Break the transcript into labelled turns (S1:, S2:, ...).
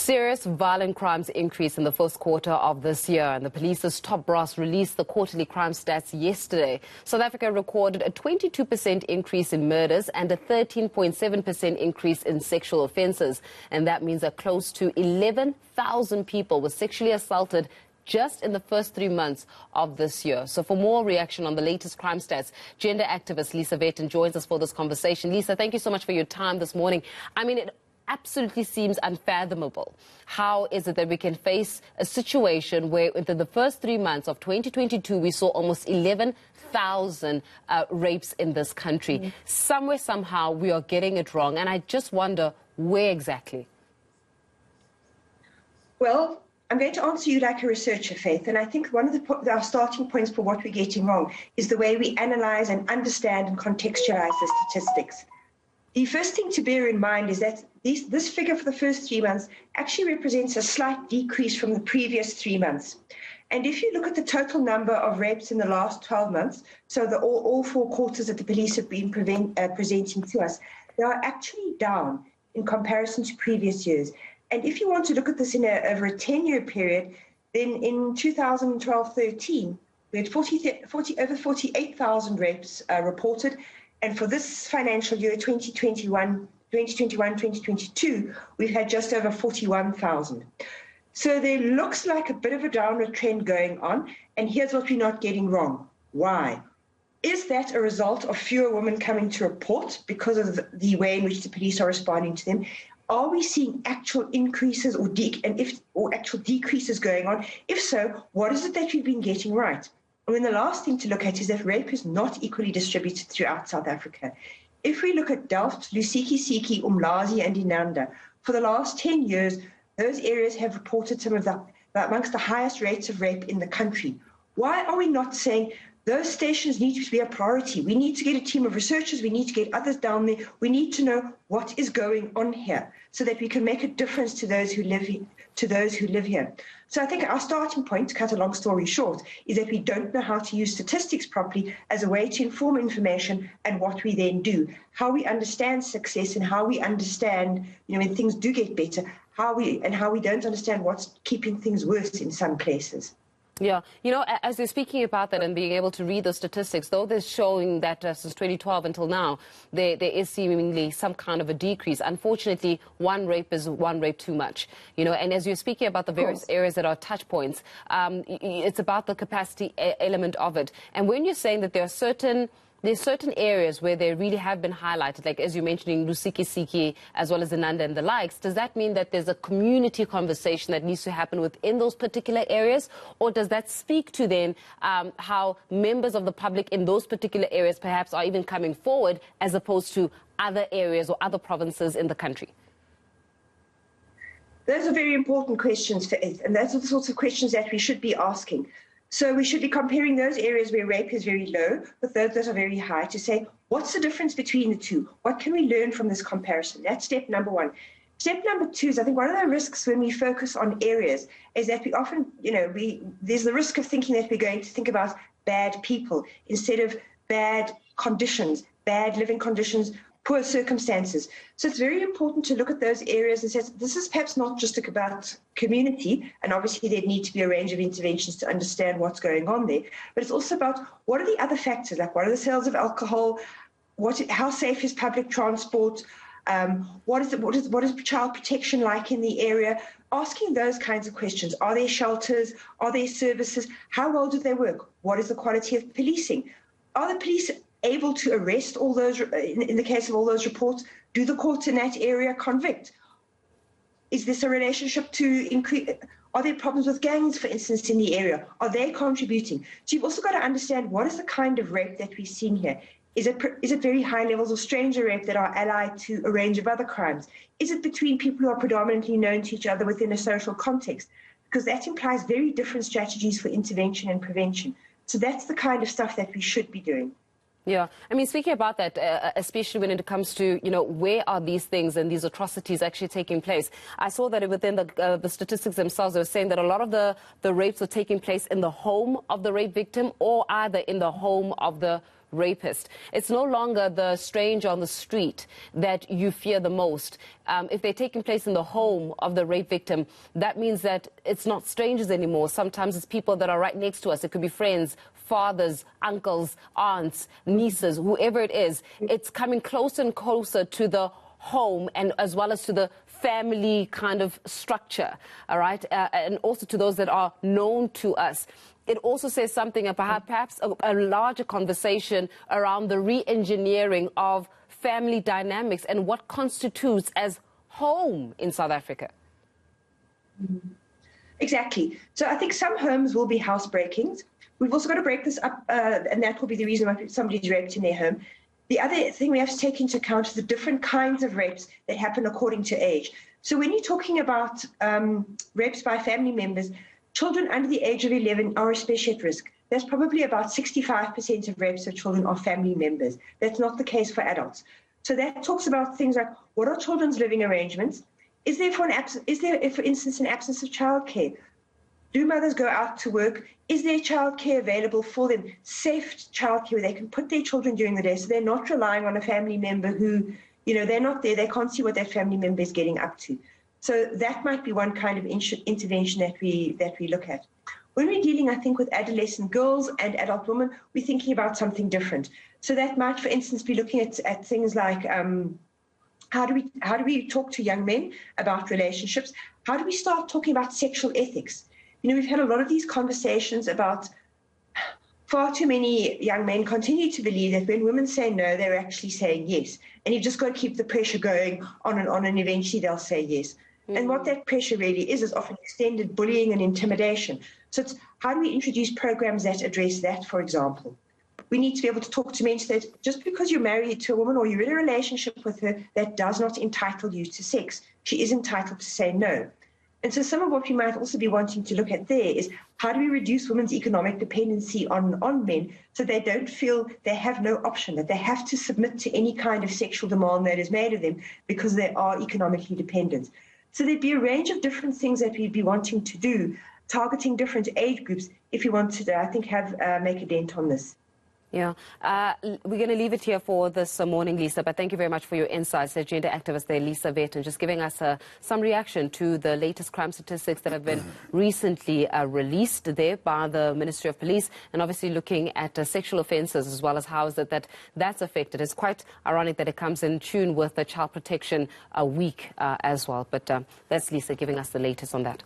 S1: Serious violent crimes increased in the first quarter of this year, and the police's top brass released the quarterly crime stats yesterday. South Africa recorded a 22% increase in murders and a 13.7% increase in sexual offences, and that means that close to 11,000 people were sexually assaulted just in the first 3 months of this year. So for more reaction on the latest crime stats, gender activist Lisa Vetten joins us for this conversation. Lisa, thank you so much for your time this morning. I mean, it absolutely seems unfathomable. How is it that we can face a situation where within the first 3 months of 2022 we saw almost 11,000 rapes in this country? Somewhere, somehow, we are getting it wrong, and I just wonder where exactly.
S2: Well, I'm going to answer you like a researcher, Faith, and I think one of our starting points for what we're getting wrong is the way we analyse and understand and contextualise the statistics. The first thing to bear in mind is that this figure for the first 3 months actually represents a slight decrease from the previous 3 months. And if you look at the total number of rapes in the last 12 months, so all 4 quarters that the police have been presenting to us, they are actually down in comparison to previous years. And if you want to look at this over a 10-year period, then in 2012-13, we had over 48,000 rapes reported. And for this financial year, 2021-2022, we've had just over 41,000. So there looks like a bit of a downward trend going on. And here's what we're not getting wrong. Why? Is that a result of fewer women coming to report because of the way in which the police are responding to them? Are we seeing actual increases or actual decreases going on? If so, what is it that we've been getting right? I mean, the last thing to look at is that rape is not equally distributed throughout South Africa. If we look at Delft, Lusikisiki, Umlazi and Inanda, for the last 10 years, those areas have reported some of amongst the highest rates of rape in the country. Why are we not saying those stations need to be a priority? We need to get a team of researchers. We need to get others down there. We need to know what is going on here so that we can make a difference to those who live here. So I think our starting point, to cut a long story short, is that we don't know how to use statistics properly as a way to inform information and what we then do, how we understand success and how we understand, when things do get better, how we don't understand what's keeping things worse in some places.
S1: Yeah, as you're speaking about that and being able to read the statistics, though they're showing that since 2012 until now, there is seemingly some kind of a decrease. Unfortunately, one rape is one rape too much, and as you're speaking about the various areas that are touch points, it's about the capacity element of it. And when you're saying that there's certain areas where they really have been highlighted, like as you mentioned in Lusikisiki as well as Inanda and the likes, does that mean that there's a community conversation that needs to happen within those particular areas? Or does that speak to then how members of the public in those particular areas perhaps are even coming forward as opposed to other areas or other provinces in the country?
S2: Those are very important questions, Faith, and those are the sorts of questions that we should be asking. So we should be comparing those areas where rape is very low with those that are very high to say, what's the difference between the two? What can we learn from this comparison? That's step number one. Step number two is, I think one of the risks when we focus on areas is that we often, there's the risk of thinking that we're going to think about bad people instead of bad conditions, bad living conditions, poor circumstances. So it's very important to look at those areas and say, this is perhaps not just about community, and obviously there'd need to be a range of interventions to understand what's going on there, but it's also about what are the other factors, like what are the sales of alcohol, how safe is public transport, what is child protection like in the area, asking those kinds of questions. Are there shelters? Are there services? How well do they work? What is the quality of policing? Are the police able to arrest all those, in the case of all those reports? Do the courts in that area convict? Is this a relationship to increase? Are there problems with gangs, for instance, in the area? Are they contributing? So you've also got to understand what is the kind of rape that we're seeing here. Is it very high levels of stranger rape that are allied to a range of other crimes? Is it between people who are predominantly known to each other within a social context? Because that implies very different strategies for intervention and prevention. So that's the kind of stuff that we should be doing.
S1: Yeah, I mean, speaking about that, especially when it comes to, where are these things and these atrocities actually taking place? I saw that within the statistics themselves, they were saying that a lot of the rapes are taking place in the home of the rape victim or either in the home of the rapist. It's no longer the stranger on the street that you fear the most. If they're taking place in the home of the rape victim, that means that it's not strangers anymore. Sometimes it's people that are right next to us. It could be friends, fathers, uncles, aunts, nieces, whoever it is. It's coming closer and closer to the home, and as well as to the family kind of structure, all right, and also to those that are known to us. It also says something about perhaps a larger conversation around the re-engineering of family dynamics and what constitutes as home in South Africa.
S2: Exactly. So I think some homes will be housebreakings. We've also got to break this up, and that will be the reason why somebody's raped in their home. The other thing we have to take into account is the different kinds of rapes that happen according to age. So when you're talking about rapes by family members, children under the age of 11 are especially at risk. There's probably about 65% of rapes of children are family members. That's not the case for adults. So that talks about things like, what are children's living arrangements? Is there, for instance, an absence of childcare? Do mothers go out to work? Is there childcare available for them? Safe childcare where they can put their children during the day, so they're not relying on a family member who, they're not there. They can't see what that family member is getting up to. So that might be one kind of intervention that we look at. When we're dealing, I think, with adolescent girls and adult women, we're thinking about something different. So that might, for instance, be looking at things like how do we talk to young men about relationships? How do we start talking about sexual ethics? We've had a lot of these conversations about far too many young men continue to believe that when women say no, they're actually saying yes. And you've just got to keep the pressure going on, and eventually they'll say yes. Mm-hmm. And what that pressure really is often extended bullying and intimidation. So it's how do we introduce programs that address that, for example? We need to be able to talk to men so that just because you're married to a woman or you're in a relationship with her, that does not entitle you to sex. She is entitled to say no. And so some of what we might also be wanting to look at there is how do we reduce women's economic dependency on men so they don't feel they have no option, that they have to submit to any kind of sexual demand that is made of them because they are economically dependent. So there'd be a range of different things that we'd be wanting to do, targeting different age groups if we want to, I think, make a dent on this.
S1: Yeah, we're going to leave it here for this morning, Lisa, but thank you very much for your insights. The gender activist there, Lisa Vetten, just giving us some reaction to the latest crime statistics that have been recently released there by the Ministry of Police, and obviously looking at sexual offences as well as how is it that's affected. It's quite ironic that it comes in tune with the Child Protection Week as well, but that's Lisa giving us the latest on that.